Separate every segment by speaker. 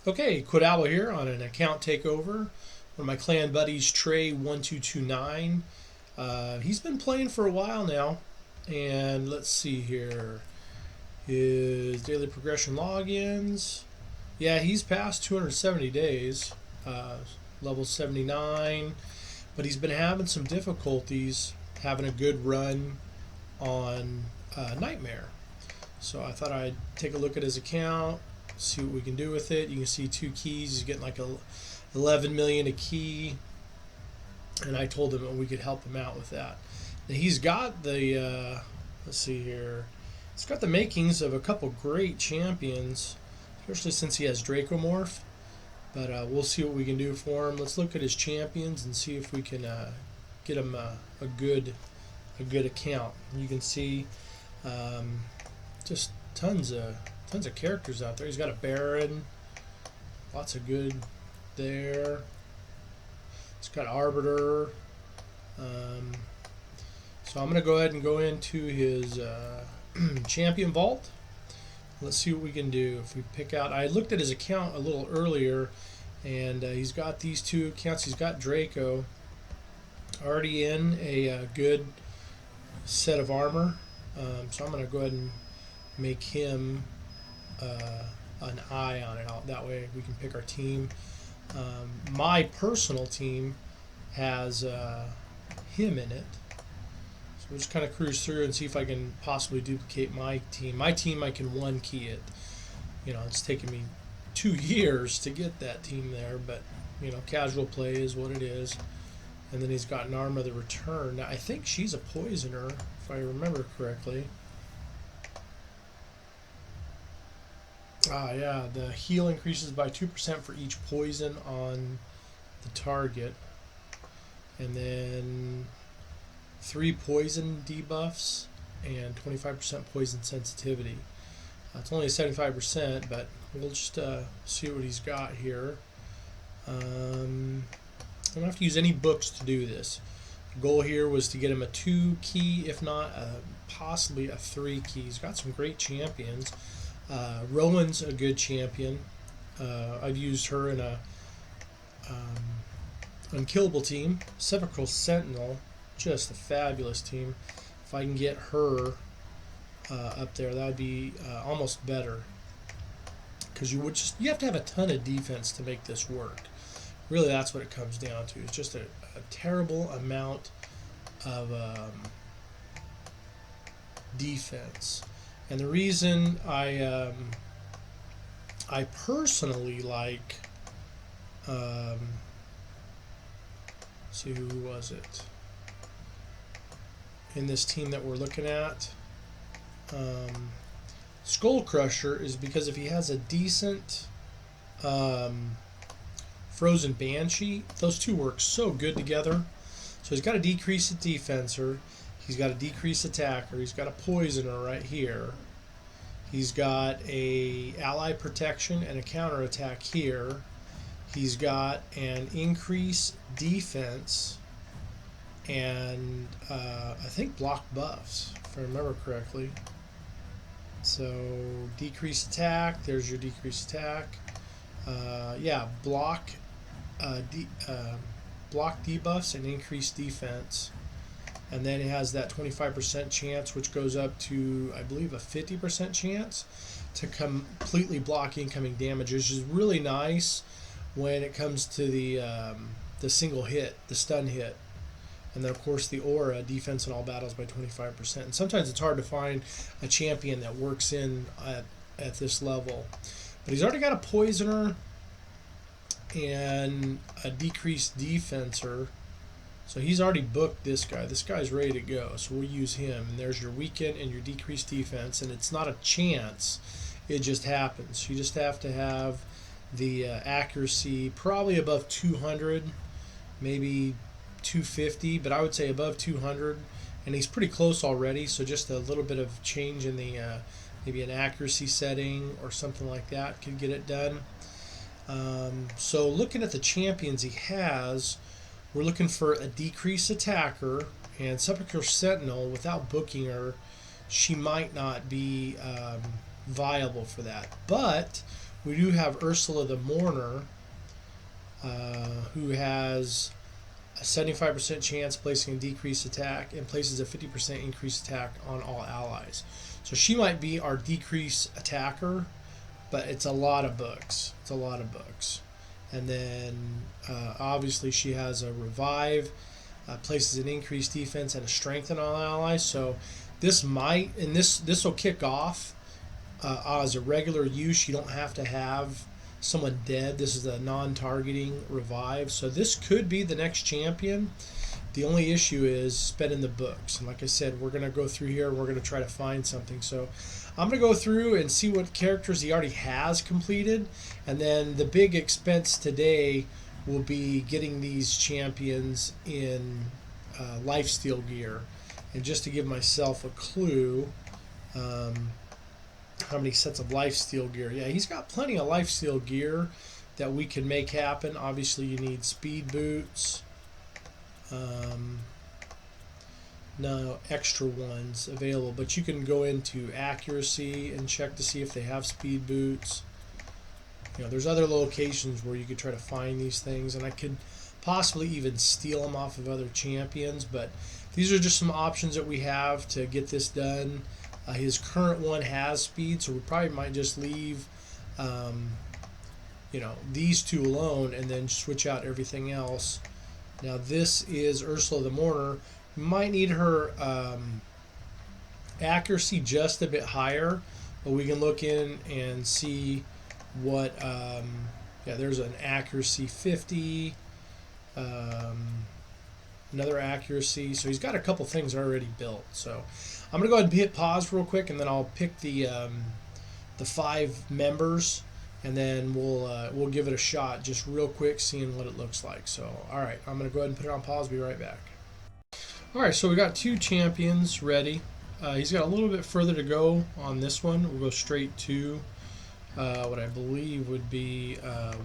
Speaker 1: Okay, Quadabble here on an account takeover. One of my clan buddies, Trey1229. He's been playing for a while now. And let's see here. His daily progression logins. Yeah, he's past 270 days. Level 79. But he's been having some difficulties having a good run on Nightmare. So I thought I'd take a look at his account, see what we can do with it. You can see 2 keys. He's getting like 11 million a key, and I told him that we could help him out with that. Now he's got the let's see here. He's got the makings of a couple great champions, especially since he has Dracomorph. But we'll see what we can do for him. Let's look at his champions and see if we can get him a good account. You can see just tons of characters out there. He's got a Baron, lots of good there. He's got Arbiter. So I'm going to go ahead and go into his champion vault. Let's see what we can do. If we pick out, I looked at his account a little earlier, and he's got these 2 accounts. He's got Draco already in a good set of armor. So I'm going to go ahead and make him an eye on it. That way we can pick our team. My personal team has him in it. So we'll just kind of cruise through and see if I can possibly duplicate my team. My team, I can 1 key it. You know, it's taken me 2 years to get that team there, but you know, casual play is what it is. And then he's got Narma the Return. Now I think she's a poisoner, if I remember correctly. Ah, yeah, the heal increases by 2% for each poison on the target. And then 3 poison debuffs and 25% poison sensitivity. It's only a 75%, but we'll just see what he's got here. I don't have to use any books to do this. The goal here was to get him a 2 key, if not possibly a 3 key. He's got some great champions. Rowan's a good champion. I've used her in a unkillable team. Sepulchral Sentinel, just a fabulous team. If I can get her up there, that would be almost better. Because you have to have a ton of defense to make this work. Really, that's what it comes down to. It's just a terrible amount of defense. And the reason I personally like, see, who was it in this team that we're looking at? Skull Crusher is because if he has a decent Frozen Banshee, those 2 work so good together. So he's got a decreased defensor. He's got a decreased attacker. He's got a poisoner right here. He's got a ally protection and a counter attack here. He's got an increased defense and I think block buffs, if I remember correctly. So decreased attack. There's your decreased attack. Yeah, block debuffs and increased defense. And then it has that 25% chance, which goes up to, I believe, a 50% chance to completely block incoming damage, which is really nice when it comes to the single hit, the stun hit. And then, of course, the aura, defense in all battles by 25%. And sometimes it's hard to find a champion that works in at this level. But he's already got a poisoner and a decreased defensor. So he's already booked this guy. This guy's ready to go. So we'll use him. And there's your weaken and your decreased defense. And it's not a chance. It just happens. You just have to have the accuracy probably above 200, maybe 250, but I would say above 200. And he's pretty close already. So just a little bit of change in the maybe an accuracy setting or something like that could get it done. So looking at the champions he has, we're looking for a decreased attacker, and Sepulchral Sentinel, without booking her, she might not be viable for that. But we do have Ursula the Mourner, who has a 75% chance placing a decreased attack and places a 50% increased attack on all allies. So she might be our decreased attacker, but it's a lot of books. It's a lot of books. And then obviously she has a revive, places an increased defense and a strength on all allies. So this might, and this will kick off as a regular use. You don't have to have someone dead. This is a non-targeting revive, so this could be the next champion. The only issue is spending the books, and like I said, we're going to go through here, we're going to try to find something. So I'm going to go through and see what characters he already has completed, and then the big expense today will be getting these champions in lifesteal gear. And just to give myself a clue, how many sets of lifesteal gear? Yeah, he's got plenty of lifesteal gear that we can make happen. Obviously, you need speed boots. No extra ones available, but you can go into accuracy and check to see if they have speed boots. You know, there's other locations where you could try to find these things, and I could possibly even steal them off of other champions, but these are just some options that we have to get this done. His current one has speed, so we probably might just leave these two alone and then switch out everything else. Now this is Ursula the Mourner. We might need her accuracy just a bit higher, but we can look in and see what there's an accuracy 50, another accuracy. So he's got a couple things already built. So I'm gonna go ahead and hit pause real quick, and then I'll pick the 5 members, and then we'll give it a shot just real quick, seeing what it looks like. So all right, I'm gonna go ahead and put it on pause. Be right back. All right, so we got 2 champions ready. He's got a little bit further to go on this one. We'll go straight to what I believe would be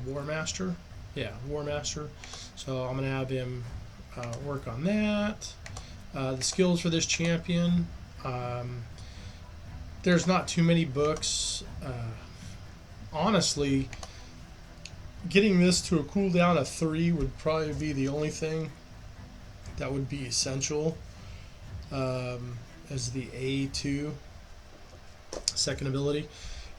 Speaker 1: War Master. Yeah, War Master. So I'm gonna have him work on that. The skills for this champion. There's not too many books. Honestly, getting this to a cooldown of 3 would probably be the only thing that would be essential as the A2 second ability.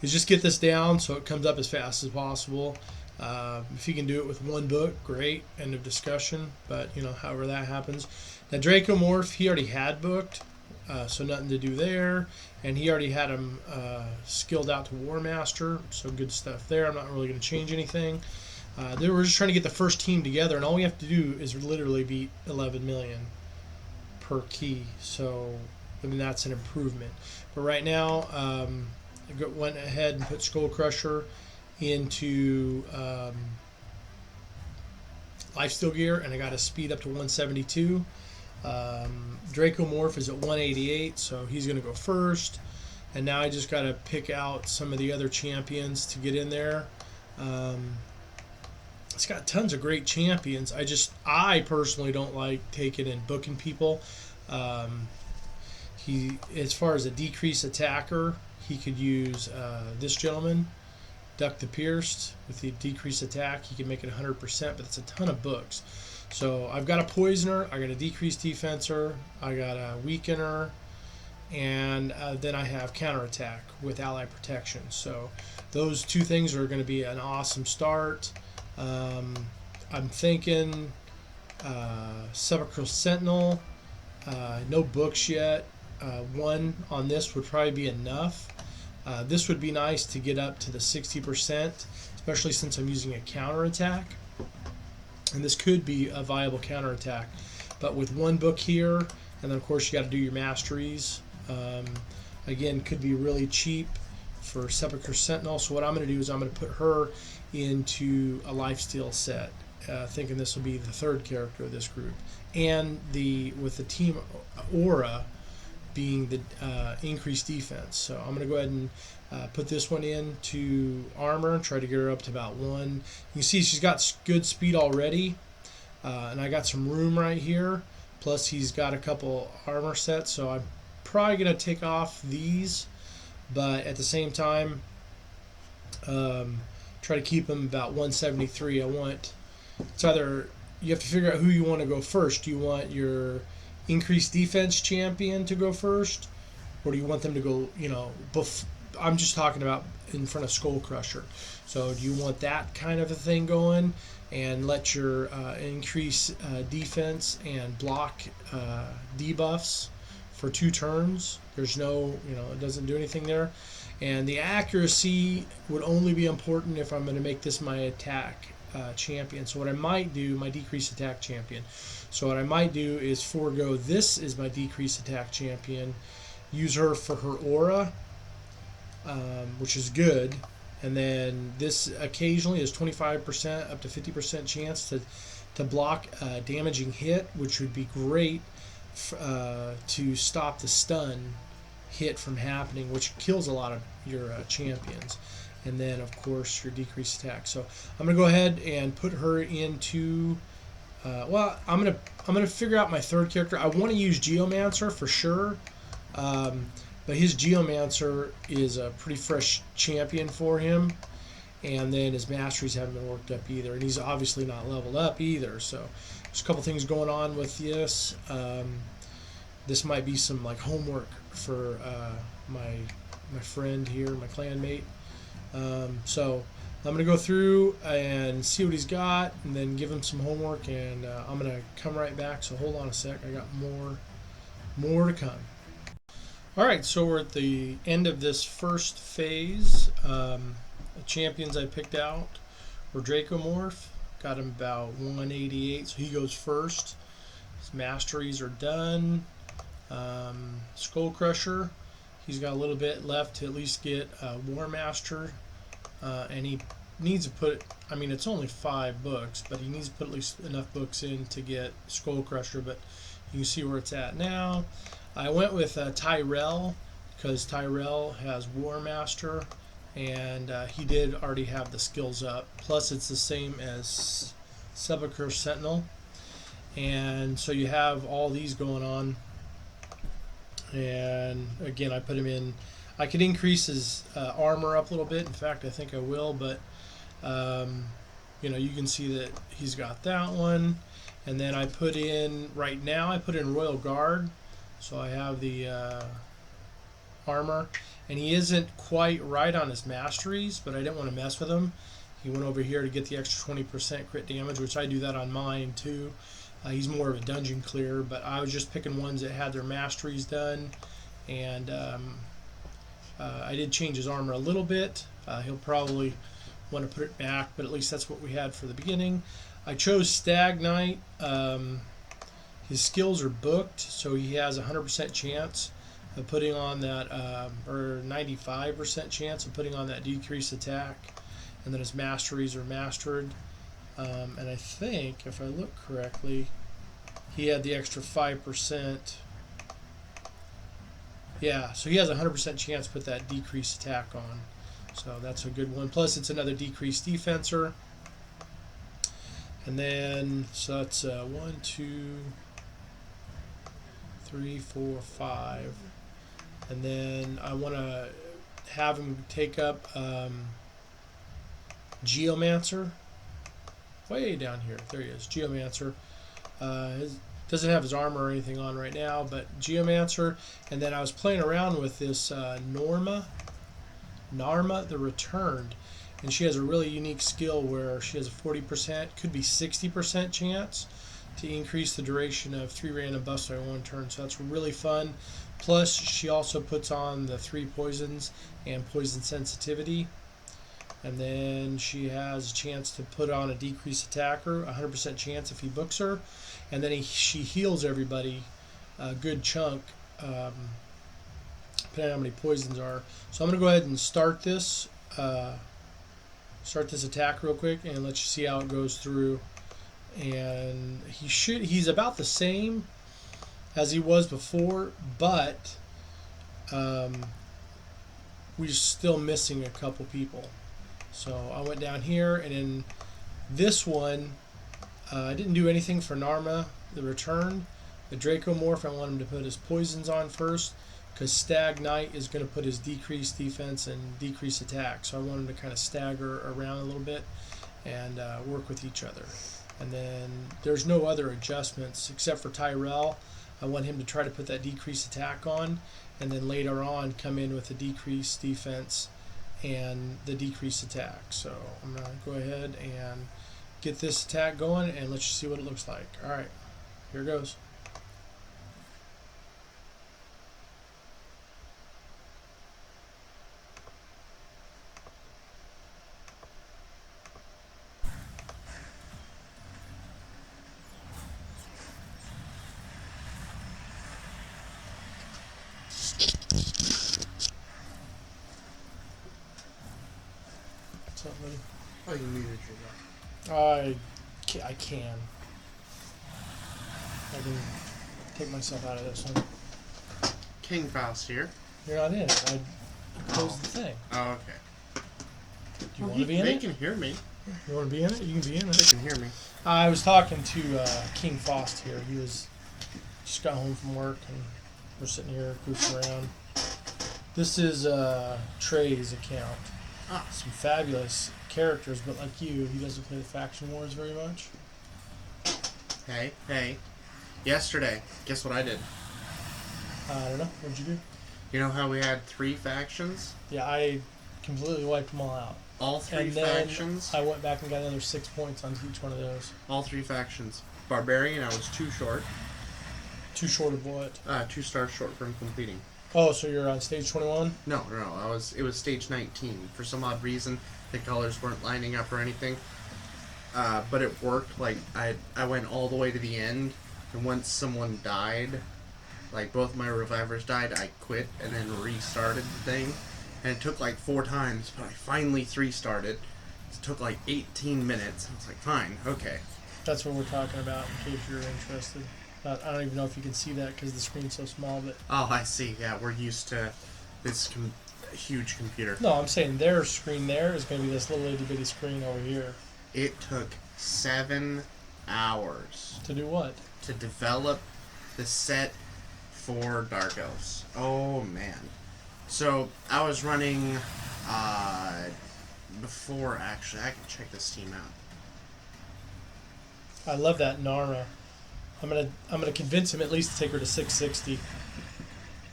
Speaker 1: Is just get this down so it comes up as fast as possible. If you can do it with 1 book, great, end of discussion. But however that happens. Now Dracomorph, he already had booked, so nothing to do there, and he already had him skilled out to War Master, so good stuff there. I'm not really going to change anything. We're just trying to get the first team together, and all we have to do is literally beat 11 million per key. So I mean, that's an improvement. But right now, I went ahead and put Skull Crusher into lifesteal gear, and I got a speed up to 172. Dracomorph is at 188, so he's going to go first. And now I just got to pick out some of the other champions to get in there. It's got tons of great champions. I personally don't like taking and booking people. As far as a decreased attacker, he could use this gentleman, Duck the Pierced. With the decreased attack, he can make it 100%, but it's a ton of books. So I've got a Poisoner, I got a decreased defensor, I got a Weakener, and then I have counterattack with ally protection. So those 2 things are going to be an awesome start. I'm thinking Sepulchral Sentinel, no books yet. 1 on this would probably be enough. This would be nice to get up to the 60%, especially since I'm using a counterattack. And this could be a viable counterattack. But with 1 book here, and then of course you got to do your masteries. Again, could be really cheap for Sepulchral Sentinel. So what I'm going to do is I'm going to put her into a lifesteal set, thinking this will be the 3rd character of this group. And with the team aura being the increased defense. So I'm going to go ahead and put this one into armor, try to get her up to about 1. You can see she's got good speed already, and I got some room right here. Plus he's got a couple armor sets, so I'm probably going to take off these, but at the same time, try to keep him about 173. It's either, you have to figure out who you want to go first. Do you want your increased defense champion to go first, or do you want them to go, I'm just talking about in front of Skull Crusher. So do you want that kind of a thing going and let your increase defense and block debuffs for 2 turns? There's no, it doesn't do anything there. And the accuracy would only be important if I'm going to make this my attack champion. So what I might do, my decreased attack champion. So what I might do is forego this is my decreased attack champion, use her for her aura, which is good. And then this occasionally is 25% up to 50% chance to block a damaging hit, which would be great to stop the stun hit from happening, which kills a lot of your champions. And then of course your decreased attack. So I'm gonna go ahead and put her into I'm gonna figure out my third character. I want to use Geomancer for sure, but his Geomancer is a pretty fresh champion for him, and then his masteries haven't been worked up either, and he's obviously not leveled up either. So there's a couple things going on with this. This might be some like homework for my friend here, my clanmate. So I'm going to go through and see what he's got, and then give him some homework, and I'm going to come right back. So hold on a sec. I got more to come. All right, so we're at the end of this first phase. The champions I picked out were Dracomorph. Got him about 188, so he goes first. His masteries are done. Skull Crusher, he's got a little bit left to at least get War Master, and he needs to put, it's only 5 books, but he needs to put at least enough books in to get Skull Crusher, but you can see where it's at now. I went with Tyrell because Tyrell has War Master, and he did already have the skills up, plus it's the same as Sepulchre Sentinel, and so you have all these going on. And again, I put him in. I could increase his armor up a little bit. In fact, I think I will. But you can see that he's got that one. And then I put in right now. I put in Royal Guard, so I have the armor. And he isn't quite right on his masteries, but I didn't want to mess with him. He went over here to get the extra 20% crit damage, which I do that on mine too. He's more of a dungeon clear, but I was just picking ones that had their masteries done, and I did change his armor a little bit. He'll probably want to put it back, but at least that's what we had for the beginning. I chose Stag Knight. His skills are booked, so he has a 100% chance of putting on that, or 95% chance of putting on that decreased attack, and then his masteries are mastered. And I think, if I look correctly, he had the extra 5%. Yeah, so he has a 100% chance to put that decreased attack on. So that's a good one. Plus, it's another decreased defensor. And then, so that's 1, 2, 3, 4, 5. And then I want to have him take up Geomancer. Way down here. There he is. Geomancer. Doesn't have his armor or anything on right now, but Geomancer. And then I was playing around with this Narma the Returned. And she has a really unique skill where she has a 40%, could be 60% chance to increase the duration of 3 random buffs by 1 turn. So that's really fun. Plus, she also puts on the 3 poisons and poison sensitivity. And then she has a chance to put on a decreased attacker, 100% chance if he books her. And then she heals everybody a good chunk, depending on how many poisons are. So I'm going to go ahead and start this attack real quick and let you see how it goes through. And he's about the same as he was before, but we're still missing a couple people. So I went down here, and in this one, I didn't do anything for Narma the Return. The Dracomorph, I want him to put his poisons on first. because Stag Knight is going to put his decreased defense and decreased attack. So I want him to kind of stagger around a little bit and work with each other. And then there's no other adjustments except for Tyrell. I want him to try to put that decreased attack on, and then later on come in with the decreased defense and the decreased attack. So I'm going to go ahead and get this attack going, and let's see what it looks like. All right, here goes. Something.
Speaker 2: Oh, you muted your
Speaker 1: I can. I can take myself out of this one.
Speaker 2: King Faust here.
Speaker 1: You're not in it. I closed the thing.
Speaker 2: Oh, okay.
Speaker 1: Do you want to be in
Speaker 2: They
Speaker 1: it?
Speaker 2: can hear me.
Speaker 1: You want to be in it? You can be in
Speaker 2: They
Speaker 1: it.
Speaker 2: can hear me.
Speaker 1: I was talking to King Faust here. He was just got home from work, and we're sitting here goofing around. This is Trey's account.
Speaker 2: Ah.
Speaker 1: Some fabulous characters, but like you, he doesn't play the faction wars very much.
Speaker 2: Hey. Yesterday, guess what I did?
Speaker 1: I don't know. What'd you do?
Speaker 2: You know how we had 3 factions?
Speaker 1: Yeah, I completely wiped them all out.
Speaker 2: All 3
Speaker 1: And then
Speaker 2: factions?
Speaker 1: I went back and got another 6 points on each one of those.
Speaker 2: All 3 factions. Barbarian, I was 2 short.
Speaker 1: Too short of what?
Speaker 2: 2 stars short from completing.
Speaker 1: Oh, so you're on stage 21?
Speaker 2: No. It was stage 19. For some odd reason, the colors weren't lining up or anything. But it worked. Like, I went all the way to the end, and once someone died, like both my revivers died, I quit and then restarted the thing. And it took like 4 times, but I finally 3-starred it. It took like 18 minutes. I was like, fine, okay.
Speaker 1: That's what we're talking about, in case you're interested. I don't even know if you can see that because the screen's so small, but...
Speaker 2: Oh, I see. Yeah, we're used to this huge computer.
Speaker 1: No, I'm saying their screen there is going to be this little itty-bitty screen over here.
Speaker 2: It took 7 hours.
Speaker 1: To do what?
Speaker 2: To develop the set for Dark Elves. Oh, man. So, I was running... before, actually. I can check this team out.
Speaker 1: I love that Narma. I'm gonna convince him at least to take her to 660.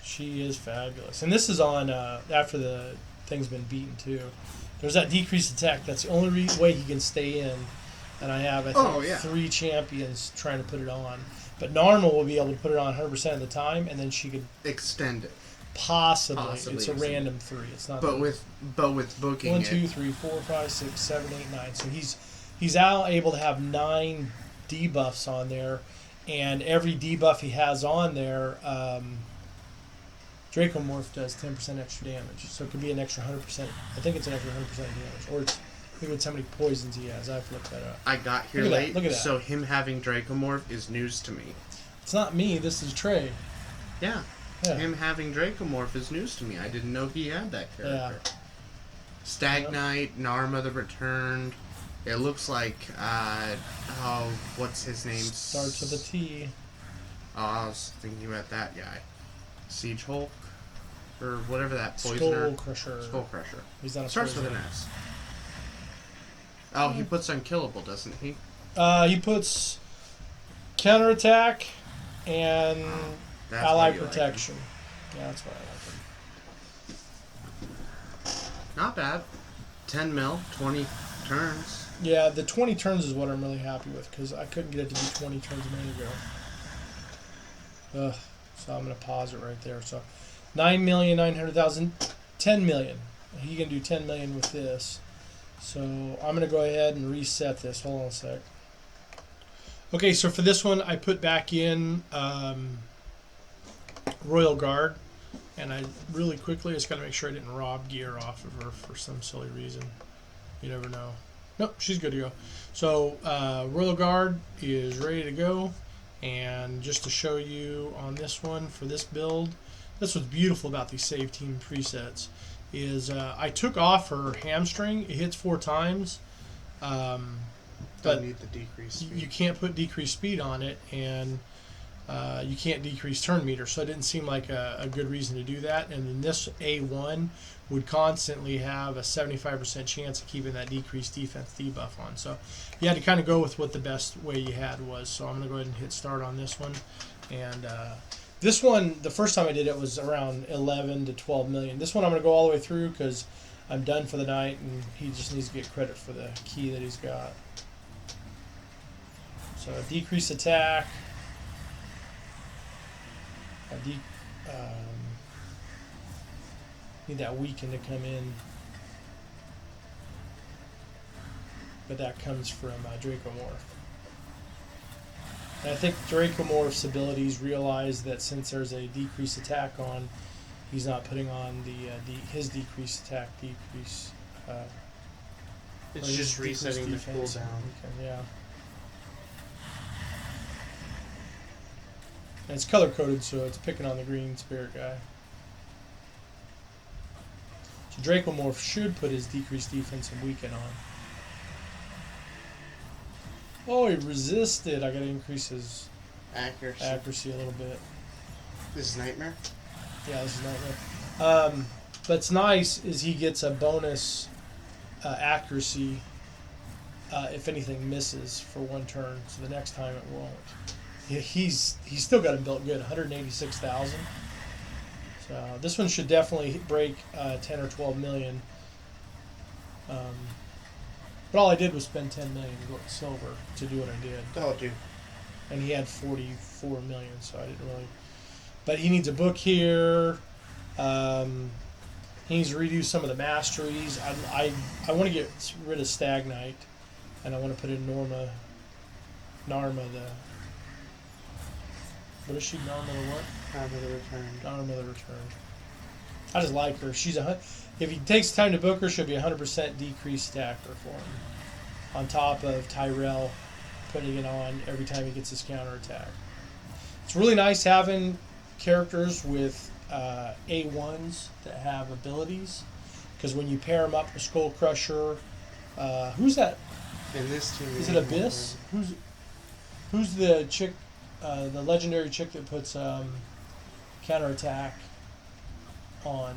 Speaker 1: She is fabulous, and this is on after the thing's been beaten too. There's that decreased attack. That's the only way he can stay in, and I have 3 champions trying to put it on. But Narma will be able to put it on 100% of the time, and then she could
Speaker 2: extend it.
Speaker 1: Possibly it's a random 3. It's not.
Speaker 2: But with booking
Speaker 1: 1, 2, 3, 4, 5, 6, 7, 8, 9. So he's now able to have 9 debuffs on there. And every debuff he has on there, Dracomorph does 10% extra damage. So it could be an extra 100%. I think it's an extra 100% damage. Or it's maybe it's how many poisons he has. I have to look that up.
Speaker 2: I got here late,
Speaker 1: look at that.
Speaker 2: So him having Dracomorph is news to me.
Speaker 1: It's not me. This is Trey.
Speaker 2: Yeah. Him having Dracomorph is news to me. I didn't know he had that character.
Speaker 1: Yeah.
Speaker 2: Stag Knight, Narma the Returned. It looks like, what's his name?
Speaker 1: Starts with a T.
Speaker 2: Oh, I was thinking about that guy. Siege Hulk? Or whatever that poisoner. Skull Crusher.
Speaker 1: He's not a
Speaker 2: Starts
Speaker 1: poisoner.
Speaker 2: with an S. Oh, he puts Unkillable, doesn't he?
Speaker 1: He puts counterattack and ally protection. Yeah, that's why I like him.
Speaker 2: Not bad. 10 mil, 20 turns.
Speaker 1: Yeah, the 20 turns is what I'm really happy with because I couldn't get it to be 20 turns a minute ago. So I'm going to pause it right there. So 9,900,000, 10 million. He can do 10 million with this. So I'm going to go ahead and reset this. Hold on a sec. Okay, so for this one, I put back in Royal Guard. And I really quickly just got to make sure I didn't rob gear off of her for some silly reason. You never know. Nope, she's good to go. So Royal Guard is ready to go. And just to show you on this one, for this build, that's what's beautiful about these save team presets, is I took off her hamstring. It hits 4 times. But
Speaker 2: need the decreased speed.
Speaker 1: you can't put decreased speed on it. And you can't decrease turn meter, so it didn't seem like a good reason to do that. And then this A1 would constantly have a 75% chance of keeping that decreased defense debuff on. So you had to kind of go with what the best way you had was. So I'm going to go ahead and hit start on this one. And this one, the first time I did it was around 11 to 12 million. This one I'm going to go all the way through because I'm done for the night, and he just needs to get credit for the key that he's got. So decrease attack. Need that weaken to come in, but that comes from Dracomorph. And I think Dracomorph's abilities realize that since there's a decreased attack on, he's not putting on his decreased attack decrease.
Speaker 2: It's just resetting the cooldown.
Speaker 1: Yeah. And it's color coded, so it's picking on the green spirit guy. So Dracomorph should put his decreased defense and weaken on. Oh, he resisted. I gotta increase his accuracy a little bit.
Speaker 2: This is Nightmare?
Speaker 1: Yeah, this is Nightmare. What's nice is he gets a bonus accuracy if anything misses for one turn, so the next time it won't. He's still got him built good, 186,000. So this one should definitely break 10 or 12 million. But all I did was spend 10 million silver to do what I did.
Speaker 2: Oh, dude.
Speaker 1: And he had 44 million, so I didn't really. But he needs a book here. He needs to redo some of the masteries. I want to get rid of Stagnite, and I want to put in Narma the. What is she? Narma the what?
Speaker 2: Narma the Return.
Speaker 1: Narma the Return. I just like her. She's if he takes time to book her, she'll be 100% decreased stacker for him. On top of Tyrell putting it on every time he gets his counterattack. It's really nice having characters with A1s that have abilities, because when you pair them up with Skull Crusher, who's that?
Speaker 2: In this team,
Speaker 1: is it Abyss? Who's the chick? The legendary chick that puts counterattack on.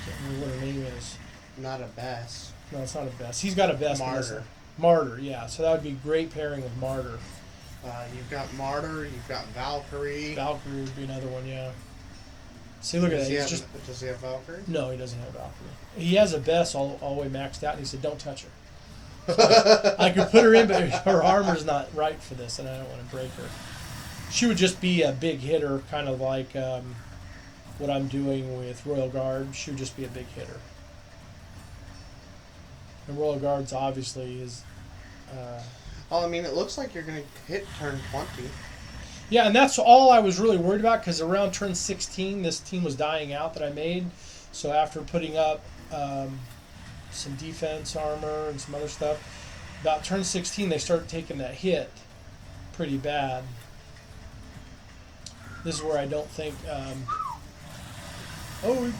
Speaker 1: Can't remember what her name is.
Speaker 2: Not a Bess.
Speaker 1: No, it's not a Bess. He's got a Bess.
Speaker 2: Martyr.
Speaker 1: Martyr, yeah. So that would be great pairing with Martyr.
Speaker 2: You've got Martyr. You've got Valkyrie.
Speaker 1: Valkyrie would be another one, yeah. See, look at that.
Speaker 2: Does he have Valkyrie?
Speaker 1: No, he doesn't have Valkyrie. He has a Bess all the way maxed out, and he said, "Don't touch her." So I could put her in, but her armor's not right for this, and I don't want to break her. She would just be a big hitter, kind of like what I'm doing with Royal Guard. She would just be a big hitter. And Royal Guard's obviously is.
Speaker 2: Well, I mean, it looks like you're going to hit turn 20.
Speaker 1: Yeah, and that's all I was really worried about, because around turn 16, this team was dying out that I made. So after putting up some defense armor and some other stuff, about turn 16, they started taking that hit pretty bad. This is where I don't think... he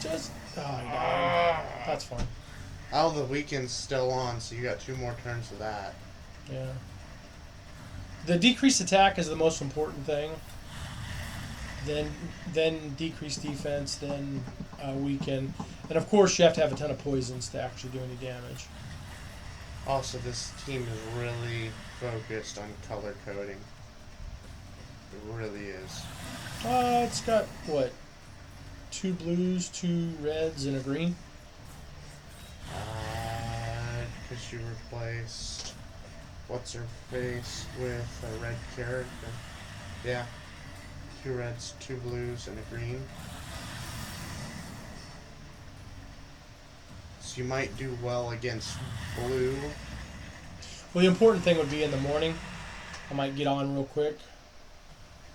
Speaker 1: died. That's fine.
Speaker 2: Oh, the weekend's still on, so you got 2 more turns of that.
Speaker 1: Yeah. The decreased attack is the most important thing. Then decreased defense, then weaken. And of course you have to have a ton of poisons to actually do any damage.
Speaker 2: Also, this team is really focused on color coding. It really is.
Speaker 1: It's got, what, 2 blues, 2 reds, and a green?
Speaker 2: Because you replaced what's-her-face with a red character. Yeah. 2 reds, 2 blues, and a green. So you might do well against blue.
Speaker 1: Well, the important thing would be in the morning. I might get on real quick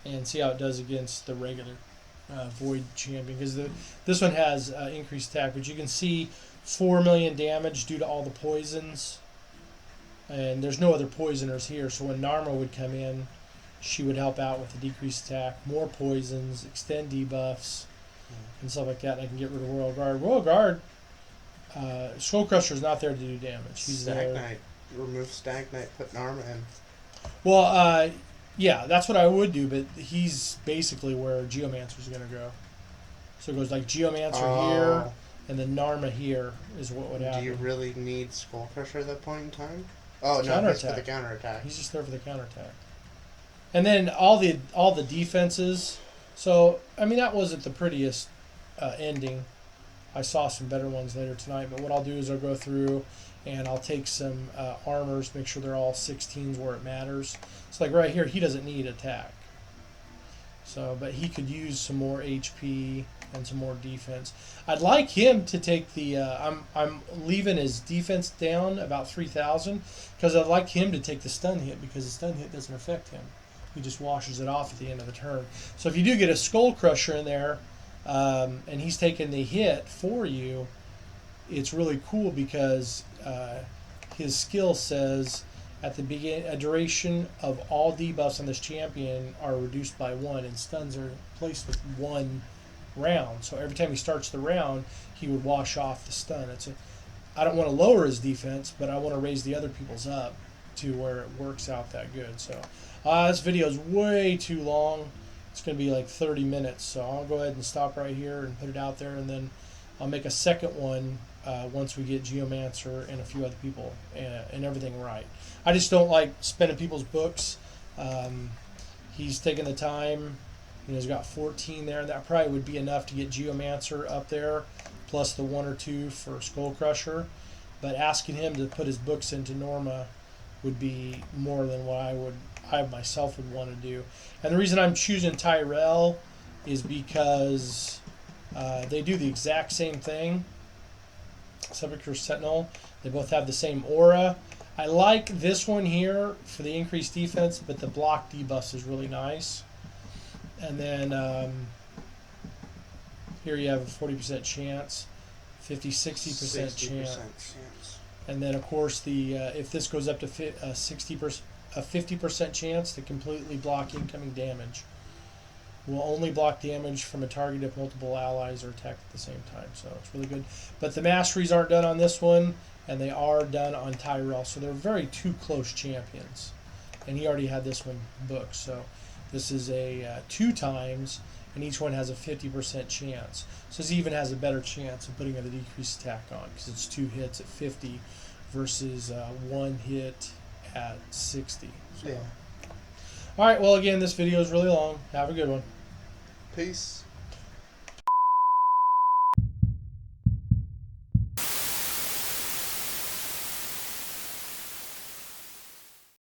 Speaker 1: and see how it does against the regular Void champion. Because this one has increased attack, but you can see 4 million damage due to all the poisons. And there's no other poisoners here, so when Narma would come in, she would help out with the decreased attack, more poisons, extend debuffs, and stuff like that. And I can get rid of Royal Guard. Royal Guard, Skull Crusher's not there to do damage. He's
Speaker 2: Stagnite.
Speaker 1: there.
Speaker 2: Remove Stagnite, put Narma in.
Speaker 1: Well, Yeah, that's what I would do, but he's basically where Geomancer's going to go. So it goes like Geomancer here,
Speaker 2: Oh.
Speaker 1: and then Narma here is what would happen.
Speaker 2: Do you really need Skull Crusher at that point in time? Oh, no, he's for
Speaker 1: Counterattack.
Speaker 2: the counterattack.
Speaker 1: He's just there for the counterattack. And then all the defenses. So I mean that wasn't the prettiest ending. I saw some better ones later tonight. But what I'll do is I'll go through and I'll take some armors, make sure they're all 16s where it matters. So like right here, he doesn't need attack. So, but he could use some more HP and some more defense. I'd like him to take the. I'm leaving his defense down about 3,000 because I'd like him to take the stun hit because the stun hit doesn't affect him. He just washes it off at the end of the turn. So if you do get a Skull Crusher in there, and he's taking the hit for you, it's really cool because his skill says at the beginning, a duration of all debuffs on this champion are reduced by 1, and stuns are placed with 1 round. So every time he starts the round, he would wash off the stun. I don't want to lower his defense, but I want to raise the other people's up to where it works out that good. So this video is way too long. It's going to be like 30 minutes, so I'll go ahead and stop right here and put it out there, and then I'll make a second one once we get Geomancer and a few other people and everything right. I just don't like spending people's books. He's taking the time. He's got 14 there. That probably would be enough to get Geomancer up there, plus the 1 or 2 for Skull Crusher. But asking him to put his books into Norma would be more than what I myself would want to do. And the reason I'm choosing Tyrell is because they do the exact same thing. Sepulchre Sentinel. They both have the same aura. I like this one here for the increased defense, but the block debuff is really nice. And then here you have a 40% chance, 50-60% chance. And then of course the if this goes up to 50% chance to completely block incoming damage. Will only block damage from a target if multiple allies are attacked at the same time. So it's really good. But the masteries aren't done on this one, and they are done on Tyrell. So they're very two close champions. And he already had this one booked. So this is a 2 times, and each one has a 50% chance. So this even has a better chance of putting a decreased attack on because it's 2 hits at 50 versus 1 hit at 60. So.
Speaker 2: Yeah.
Speaker 1: All right, well, again, this video is really long. Have a good one.
Speaker 2: Peace.